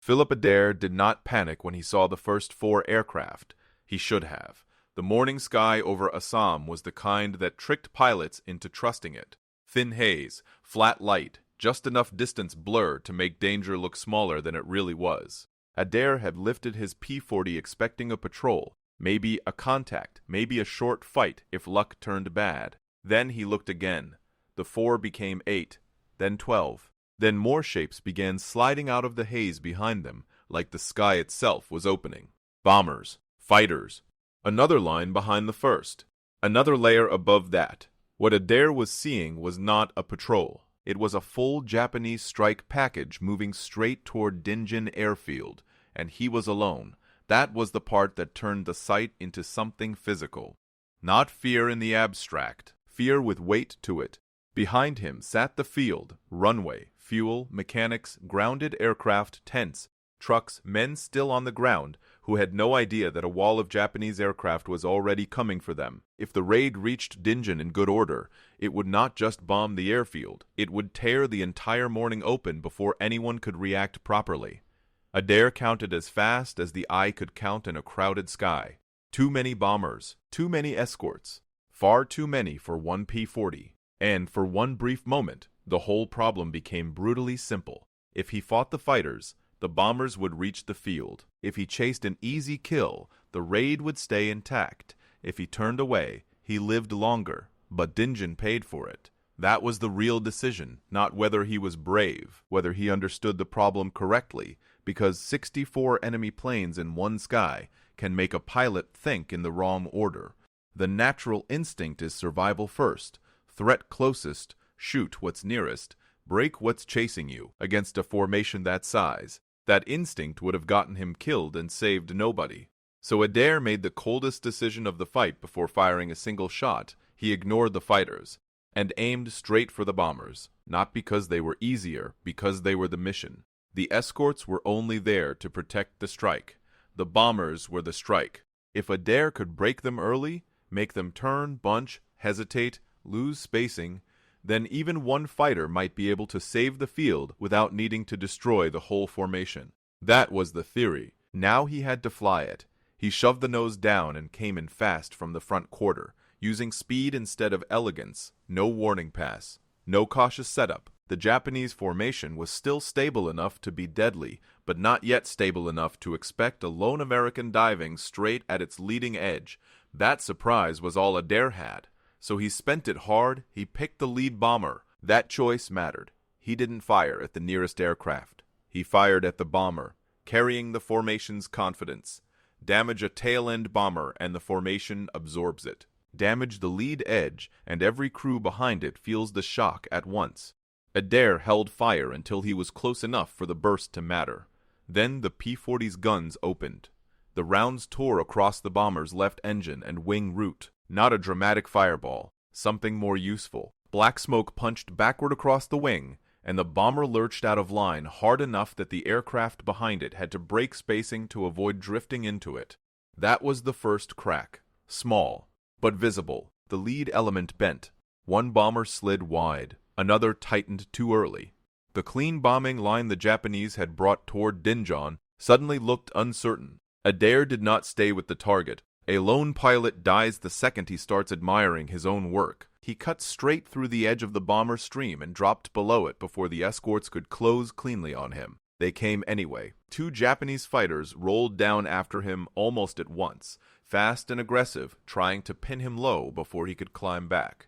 Philip Adair did not panic when he saw the first 4 aircraft. He should have. The morning sky over Assam was the kind that tricked pilots into trusting it. Thin haze, flat light, just enough distance blur to make danger look smaller than it really was. Adair had lifted his P-40 expecting a patrol, maybe a contact, maybe a short fight if luck turned bad. Then he looked again. The 4 became 8, then 12. Then more shapes began sliding out of the haze behind them, like the sky itself was opening. Bombers, fighters. Another line behind the first. Another layer above that. What Adair was seeing was not a patrol. It was a full Japanese strike package moving straight toward Dinjin Airfield, and he was alone. That was the part that turned the sight into something physical. Not fear in the abstract, fear with weight to it. Behind him sat the field, runway, fuel, mechanics, grounded aircraft, tents, trucks, men still on the ground, who had no idea that a wall of Japanese aircraft was already coming for them. If the raid reached Dinjin in good order, it would not just bomb the airfield, it would tear the entire morning open before anyone could react properly. Adair counted as fast as the eye could count in a crowded sky. Too many bombers, too many escorts, far too many for one P-40. And for one brief moment, the whole problem became brutally simple. If he fought the fighters, the bombers would reach the field. If he chased an easy kill, the raid would stay intact. If he turned away, he lived longer, but Dinjin paid for it. That was the real decision, not whether he was brave, whether he understood the problem correctly, because 64 enemy planes in one sky can make a pilot think in the wrong order. The natural instinct is survival first, threat closest, shoot what's nearest, break what's chasing you against a formation that size. That instinct would have gotten him killed and saved nobody. So Adair made the coldest decision of the fight before firing a single shot. He ignored the fighters and aimed straight for the bombers, not because they were easier, because they were the mission. The escorts were only there to protect the strike. The bombers were the strike. If Adair could break them early, make them turn, bunch, hesitate, lose spacing, then even one fighter might be able to save the field without needing to destroy the whole formation. That was the theory. Now he had to fly it. He shoved the nose down and came in fast from the front quarter, using speed instead of elegance. No warning pass. No cautious setup. The Japanese formation was still stable enough to be deadly, but not yet stable enough to expect a lone American diving straight at its leading edge. That surprise was all Adair had. So he spent it hard. He picked the lead bomber. That choice mattered. He didn't fire at the nearest aircraft. He fired at the bomber, carrying the formation's confidence. Damage a tail-end bomber and the formation absorbs it. Damage the lead edge and every crew behind it feels the shock at once. Adair held fire until he was close enough for the burst to matter. Then the P-40's guns opened. The rounds tore across the bomber's left engine and wing root. Not a dramatic fireball, something more useful. Black smoke punched backward across the wing, and the bomber lurched out of line hard enough that the aircraft behind it had to break spacing to avoid drifting into it. That was the first crack. Small, but visible. The lead element bent. One bomber slid wide. Another tightened too early. The clean bombing line the Japanese had brought toward Dinjin suddenly looked uncertain. Adair did not stay with the target. A lone pilot dies the second he starts admiring his own work. He cut straight through the edge of the bomber stream and dropped below it before the escorts could close cleanly on him. They came anyway. 2 Japanese fighters rolled down after him almost at once, fast and aggressive, trying to pin him low before he could climb back.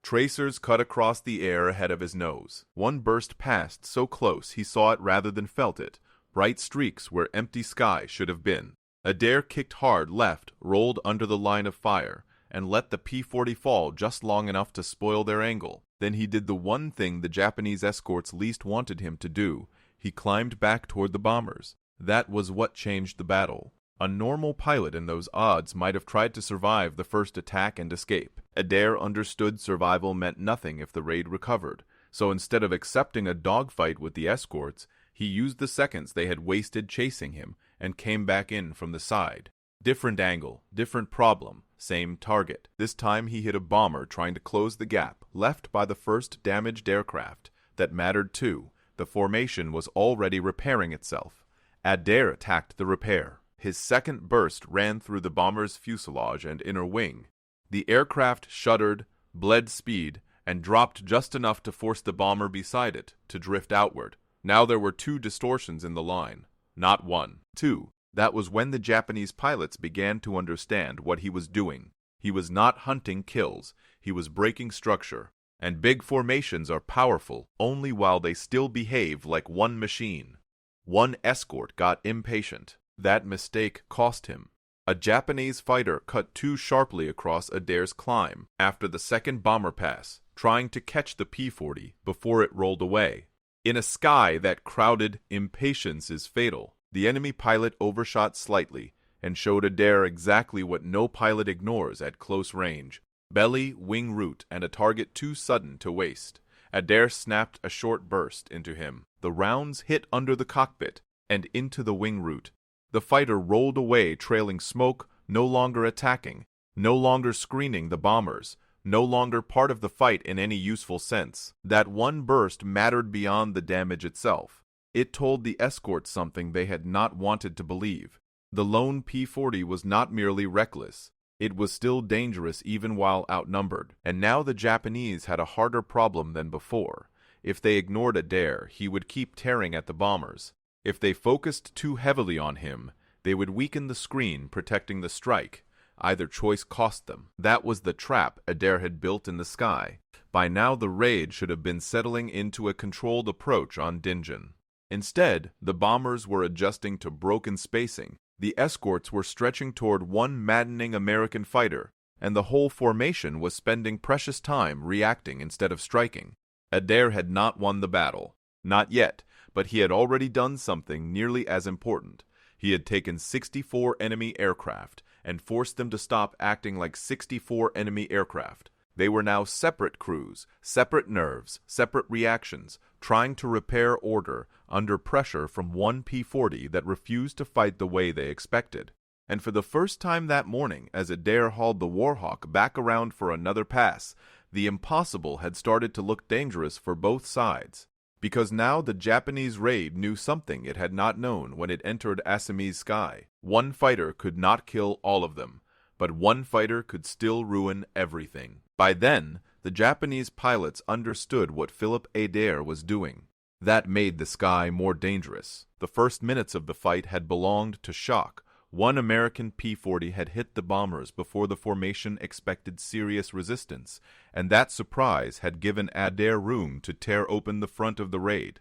Tracers cut across the air ahead of his nose. One burst past so close he saw it rather than felt it. Bright streaks where empty sky should have been. Adair kicked hard left, rolled under the line of fire, and let the P-40 fall just long enough to spoil their angle. Then he did the one thing the Japanese escorts least wanted him to do. He climbed back toward the bombers. That was what changed the battle. A normal pilot in those odds might have tried to survive the first attack and escape. Adair understood survival meant nothing if the raid recovered, so instead of accepting a dogfight with the escorts, he used the seconds they had wasted chasing him and came back in from the side. Different angle, different problem, same target. This time he hit a bomber trying to close the gap left by the first damaged aircraft. That mattered too. The formation was already repairing itself. Adair attacked the repair. His second burst ran through the bomber's fuselage and inner wing. The aircraft shuddered, bled speed, and dropped just enough to force the bomber beside it to drift outward. Now there were two distortions in the line, not one. Two. That was when the Japanese pilots began to understand what he was doing. He was not hunting kills, he was breaking structure. And big formations are powerful only while they still behave like one machine. One escort got impatient. That mistake cost him. A Japanese fighter cut too sharply across Adair's climb after the second bomber pass, trying to catch the P-40 before it rolled away. In a sky that crowded, impatience is fatal. The enemy pilot overshot slightly and showed Adair exactly what no pilot ignores at close range. Belly, wing root, and a target too sudden to waste. Adair snapped a short burst into him. The rounds hit under the cockpit and into the wing root. The fighter rolled away trailing smoke, no longer attacking, no longer screening the bombers, no longer part of the fight in any useful sense. That one burst mattered beyond the damage itself. It told the escort something they had not wanted to believe. The lone P-40 was not merely reckless. It was still dangerous even while outnumbered, and now the Japanese had a harder problem than before. If they ignored Adair, he would keep tearing at the bombers. If they focused too heavily on him, they would weaken the screen protecting the strike. Either choice cost them. That was the trap Adair had built in the sky. By now the raid should have been settling into a controlled approach on Dinjan. Instead, the bombers were adjusting to broken spacing. The escorts were stretching toward one maddening American fighter, and the whole formation was spending precious time reacting instead of striking. Adair had not won the battle. Not yet, but he had already done something nearly as important. He had taken 64 enemy aircraft and forced them to stop acting like 64 enemy aircraft. They were now separate crews, separate nerves, separate reactions, trying to repair order under pressure from one P-40 that refused to fight the way they expected. And for the first time that morning, as Adair hauled the Warhawk back around for another pass, the impossible had started to look dangerous for both sides. Because now the Japanese raid knew something it had not known when it entered Assamese sky. One fighter could not kill all of them, but one fighter could still ruin everything. By then, the Japanese pilots understood what Philip Adair was doing. That made the sky more dangerous. The first minutes of the fight had belonged to shock. One American P-40 had hit the bombers before the formation expected serious resistance, and that surprise had given Adair room to tear open the front of the raid.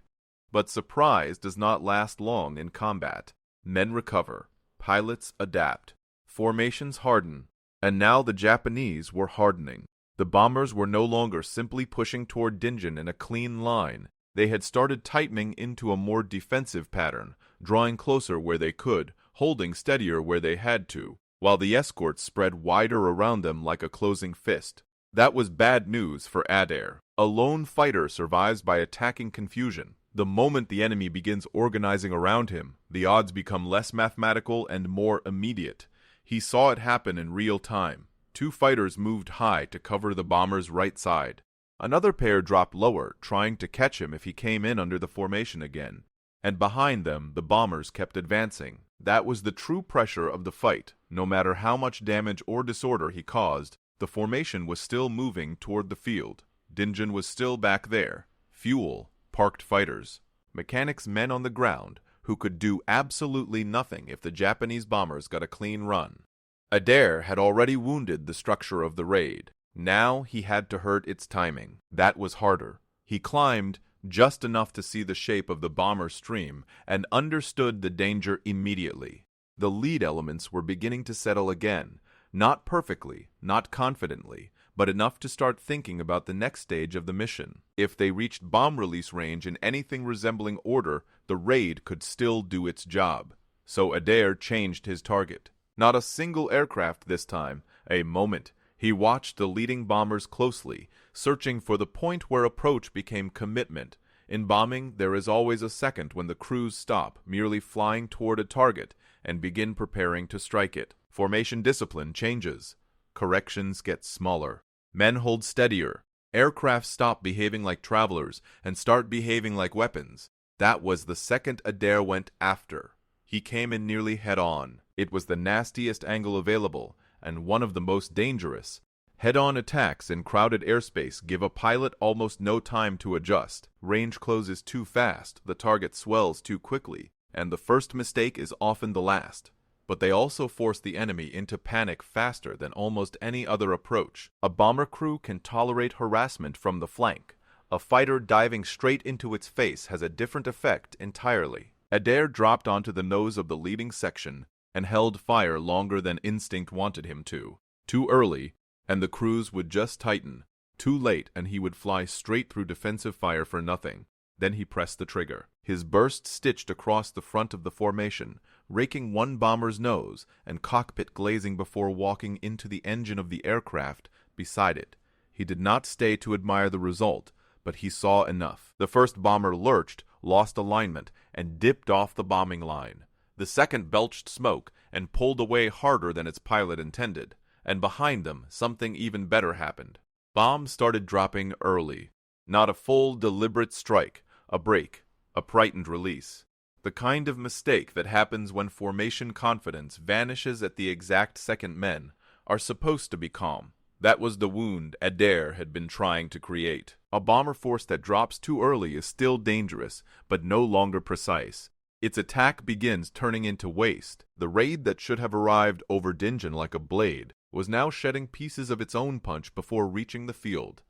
But surprise does not last long in combat. Men recover. Pilots adapt. Formations harden. And now the Japanese were hardening. The bombers were no longer simply pushing toward Dinjan in a clean line. They had started tightening into a more defensive pattern, drawing closer where they could, holding steadier where they had to, while the escorts spread wider around them like a closing fist. That was bad news for Adair. A lone fighter survives by attacking confusion. The moment the enemy begins organizing around him, the odds become less mathematical and more immediate. He saw it happen in real time. Two fighters moved high to cover the bomber's right side. Another pair dropped lower, trying to catch him if he came in under the formation again. And behind them, the bombers kept advancing. That was the true pressure of the fight. No matter how much damage or disorder he caused, the formation was still moving toward the field. Dinjan was still back there. Fuel, parked fighters, mechanics, men on the ground who could do absolutely nothing if the Japanese bombers got a clean run. Adair had already wounded the structure of the raid. Now he had to hurt its timing. That was harder. He climbed just enough to see the shape of the bomber stream and understood the danger immediately. The lead elements were beginning to settle again, not perfectly, not confidently, but enough to start thinking about the next stage of the mission. If they reached bomb release range in anything resembling order, the raid could still do its job. So Adair changed his target. Not a single aircraft this time, a moment. He watched the leading bombers closely, searching for the point where approach became commitment. In bombing, there is always a second when the crews stop, merely flying toward a target, and begin preparing to strike it. Formation discipline changes. Corrections get smaller. Men hold steadier. Aircraft stop behaving like travelers and start behaving like weapons. That was the second Adair went after. He came in nearly head-on. It was the nastiest angle available, and one of the most dangerous. Head-on attacks in crowded airspace give a pilot almost no time to adjust. Range closes too fast, the target swells too quickly, and the first mistake is often the last. But they also force the enemy into panic faster than almost any other approach. A bomber crew can tolerate harassment from the flank. A fighter diving straight into its face has a different effect entirely. Adair dropped onto the nose of the leading section and held fire longer than instinct wanted him to. Too early, and the cruise would just tighten. Too late, and he would fly straight through defensive fire for nothing. Then he pressed the trigger. His burst stitched across the front of the formation, raking one bomber's nose and cockpit glazing before walking into the engine of the aircraft beside it. He did not stay to admire the result, but he saw enough. The first bomber lurched, lost alignment, and dipped off the bombing line. The second belched smoke and pulled away harder than its pilot intended. And behind them, something even better happened. Bombs started dropping early. Not a full, deliberate strike, a break, a frightened release. The kind of mistake that happens when formation confidence vanishes at the exact second men are supposed to be calm. That was the wound Adair had been trying to create. A bomber force that drops too early is still dangerous, but no longer precise. Its attack begins turning into waste. The raid that should have arrived over Dingen like a blade was now shedding pieces of its own punch before reaching the field.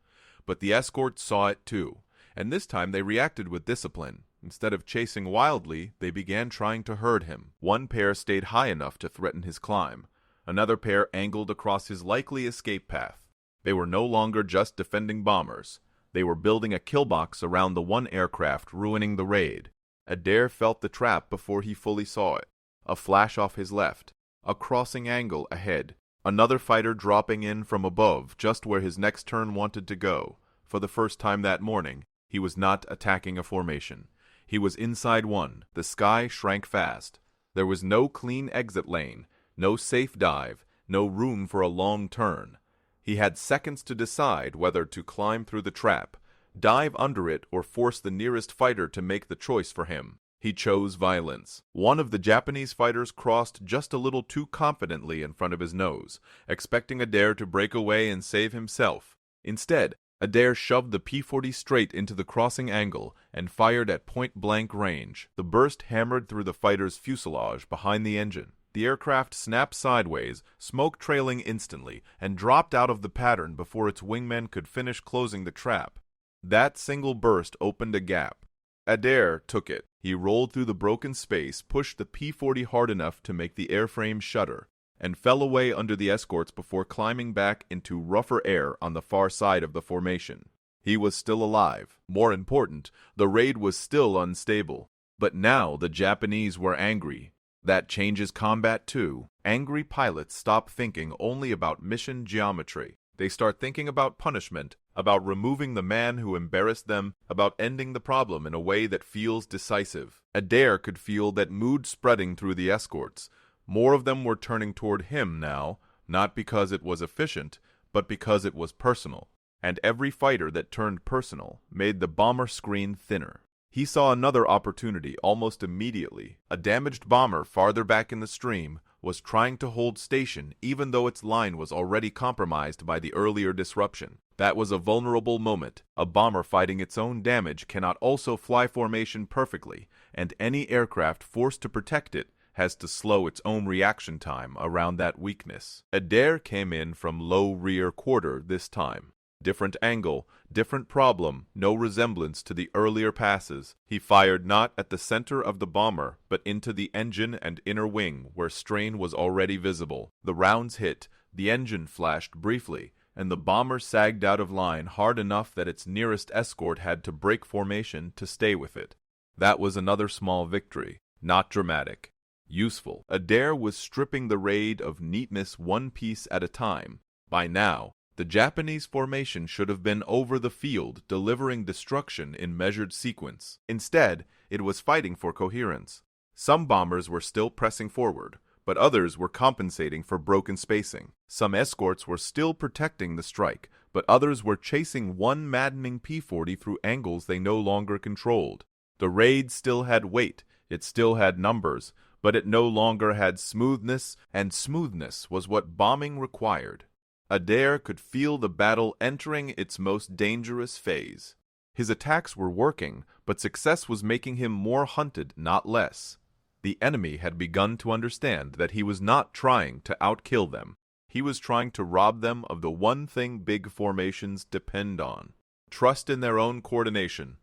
But the escorts saw it too, and this time they reacted with discipline. Instead of chasing wildly, they began trying to herd him. One pair stayed high enough to threaten his climb. Another pair angled across his likely escape path. They were no longer just defending bombers. They were building a kill box around the one aircraft ruining the raid. Adair felt the trap before he fully saw it. A flash off his left. A crossing angle ahead. Another fighter dropping in from above, just where his next turn wanted to go. For the first time that morning, he was not attacking a formation. He was inside one. The sky shrank fast. There was no clean exit lane, no safe dive, no room for a long turn. He had seconds to decide whether to climb through the trap, dive under it, or force the nearest fighter to make the choice for him. He chose violence. One of the Japanese fighters crossed just a little too confidently in front of his nose, expecting Adair to break away and save himself. Instead, Adair shoved the P-40 straight into the crossing angle and fired at point-blank range. The burst hammered through the fighter's fuselage behind the engine. The aircraft snapped sideways, smoke trailing instantly, and dropped out of the pattern before its wingmen could finish closing the trap. That single burst opened a gap. Adair took it. He rolled through the broken space, pushed the P-40 hard enough to make the airframe shudder, and fell away under the escorts before climbing back into rougher air on the far side of the formation. He was still alive. More important, the raid was still unstable. But now the Japanese were angry. That changes combat too. Angry pilots stop thinking only about mission geometry. They start thinking about punishment, about removing the man who embarrassed them, about ending the problem in a way that feels decisive. Adair could feel that mood spreading through the escorts. More of them were turning toward him now, not because it was efficient, but because it was personal. And every fighter that turned personal made the bomber screen thinner. He saw another opportunity almost immediately. A damaged bomber farther back in the stream was trying to hold station even though its line was already compromised by the earlier disruption. That was a vulnerable moment. A bomber fighting its own damage cannot also fly formation perfectly, and any aircraft forced to protect it has to slow its own reaction time around that weakness. Adair came in from low rear quarter this time. Different angle, different problem, no resemblance to the earlier passes. He fired not at the center of the bomber, but into the engine and inner wing, where strain was already visible. The rounds hit, the engine flashed briefly, and the bomber sagged out of line hard enough that its nearest escort had to break formation to stay with it. That was another small victory. Not dramatic. Useful. Adair was stripping the raid of neatness one piece at a time. By now, the Japanese formation should have been over the field, delivering destruction in measured sequence. Instead, it was fighting for coherence. Some bombers were still pressing forward, but others were compensating for broken spacing. Some escorts were still protecting the strike, but others were chasing one maddening P-40 through angles they no longer controlled. The raid still had weight, it still had numbers, but it no longer had smoothness, and smoothness was what bombing required. Adair could feel the battle entering its most dangerous phase. His attacks were working, but success was making him more hunted, not less. The enemy had begun to understand that he was not trying to outkill them. He was trying to rob them of the one thing big formations depend on: trust in their own coordination.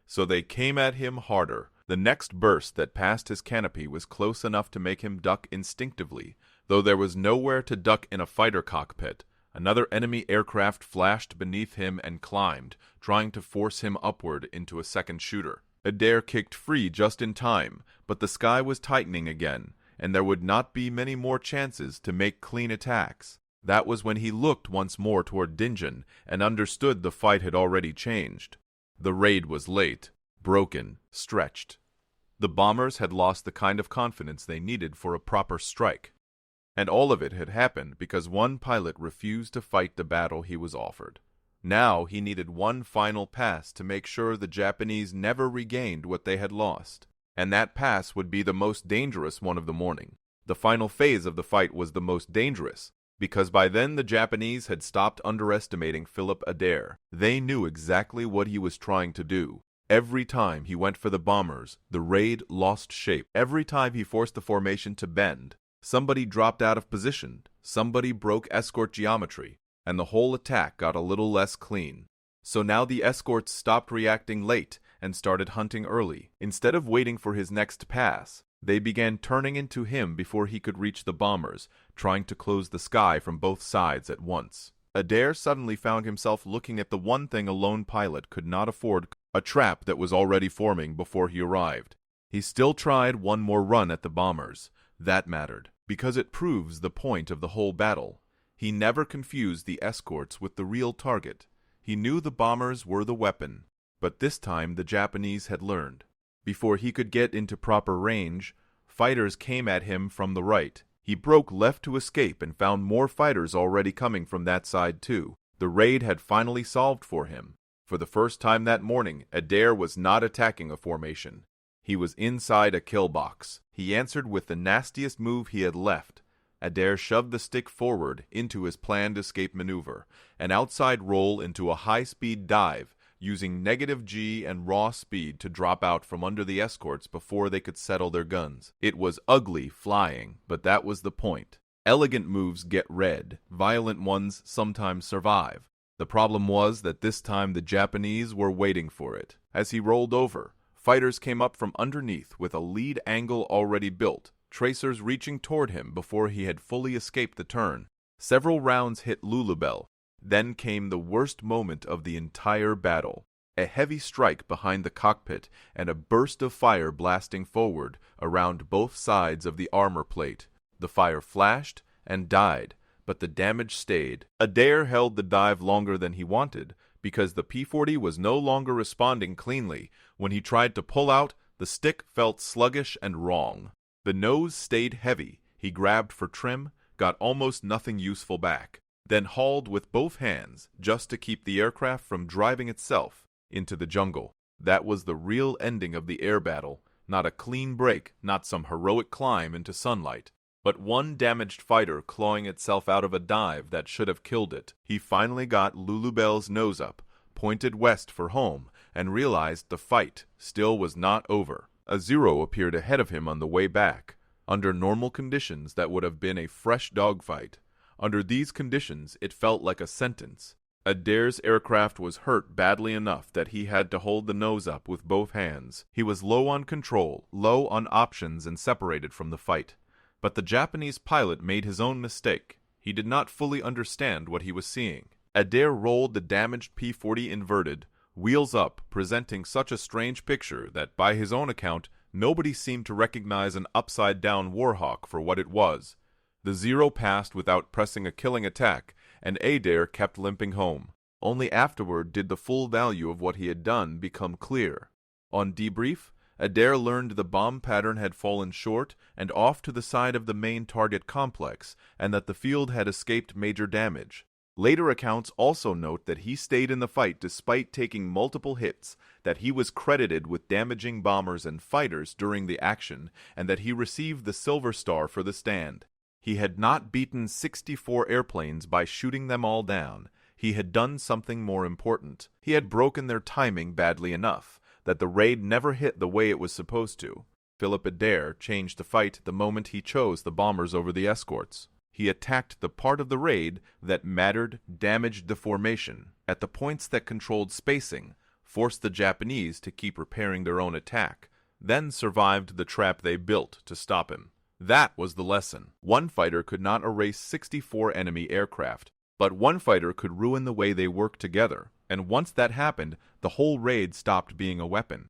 So they came at him harder. The next burst that passed his canopy was close enough to make him duck instinctively, though there was nowhere to duck in a fighter cockpit. Another enemy aircraft flashed beneath him and climbed, trying to force him upward into a second shooter. Adair kicked free just in time, but the sky was tightening again, and there would not be many more chances to make clean attacks. That was when he looked once more toward Dinjan and understood the fight had already changed. The raid was late, broken, stretched. The bombers had lost the kind of confidence they needed for a proper strike. And all of it had happened because one pilot refused to fight the battle he was offered. Now he needed one final pass to make sure the Japanese never regained what they had lost. And that pass would be the most dangerous one of the morning. The final phase of the fight was the most dangerous, because by then the Japanese had stopped underestimating Philip Adair. They knew exactly what he was trying to do. Every time he went for the bombers, the raid lost shape. Every time he forced the formation to bend, somebody dropped out of position, somebody broke escort geometry, and the whole attack got a little less clean. So now the escorts stopped reacting late and started hunting early. Instead of waiting for his next pass, they began turning into him before he could reach the bombers, trying to close the sky from both sides at once. Adair suddenly found himself looking at the one thing a lone pilot could not afford: a trap that was already forming before he arrived. He still tried one more run at the bombers. That mattered, because it proves the point of the whole battle. He never confused the escorts with the real target. He knew the bombers were the weapon, but this time the Japanese had learned. Before he could get into proper range, fighters came at him from the right. He broke left to escape and found more fighters already coming from that side too. The raid had finally solved for him. For the first time that morning, Adair was not attacking a formation. He was inside a kill box. He answered with the nastiest move he had left. Adair shoved the stick forward into his planned escape maneuver, an outside roll into a high-speed dive, using -G and raw speed to drop out from under the escorts before they could settle their guns. It was ugly flying, but that was the point. Elegant moves get read. Violent ones sometimes survive. The problem was that this time the Japanese were waiting for it. As he rolled over, fighters came up from underneath with a lead angle already built, tracers reaching toward him before he had fully escaped the turn. Several rounds hit Lulubelle. Then came the worst moment of the entire battle. A heavy strike behind the cockpit and a burst of fire blasting forward around both sides of the armor plate. The fire flashed and died, but the damage stayed. Adair held the dive longer than he wanted, because the P-40 was no longer responding cleanly. When he tried to pull out, the stick felt sluggish and wrong. The nose stayed heavy. He grabbed for trim, got almost nothing useful back, then hauled with both hands just to keep the aircraft from driving itself into the jungle. That was the real ending of the air battle. Not a clean break, not some heroic climb into sunlight, but one damaged fighter clawing itself out of a dive that should have killed it. He finally got Lulubelle's nose up, pointed west for home, and realized the fight still was not over. A Zero appeared ahead of him on the way back. Under normal conditions, that would have been a fresh dogfight. Under these conditions, it felt like a sentence. Adair's aircraft was hurt badly enough that he had to hold the nose up with both hands. He was low on control, low on options, and separated from the fight. But the Japanese pilot made his own mistake. He did not fully understand what he was seeing. Adair rolled the damaged P-40 inverted, wheels up, presenting such a strange picture that, by his own account, nobody seemed to recognize an upside-down Warhawk for what it was. The Zero passed without pressing a killing attack, and Adair kept limping home. Only afterward did the full value of what he had done become clear. On debrief, Adair learned the bomb pattern had fallen short and off to the side of the main target complex, and that the field had escaped major damage. Later accounts also note that he stayed in the fight despite taking multiple hits, that he was credited with damaging bombers and fighters during the action, and that he received the Silver Star for the stand. He had not beaten 64 airplanes by shooting them all down. He had done something more important. He had broken their timing badly enough that the raid never hit the way it was supposed to. Philip Adair changed the fight the moment he chose the bombers over the escorts. He attacked the part of the raid that mattered, damaged the formation, at the points that controlled spacing, forced the Japanese to keep repairing their own attack, then survived the trap they built to stop him. That was the lesson. One fighter could not erase 64 enemy aircraft, but one fighter could ruin the way they worked together, and once that happened, the whole raid stopped being a weapon.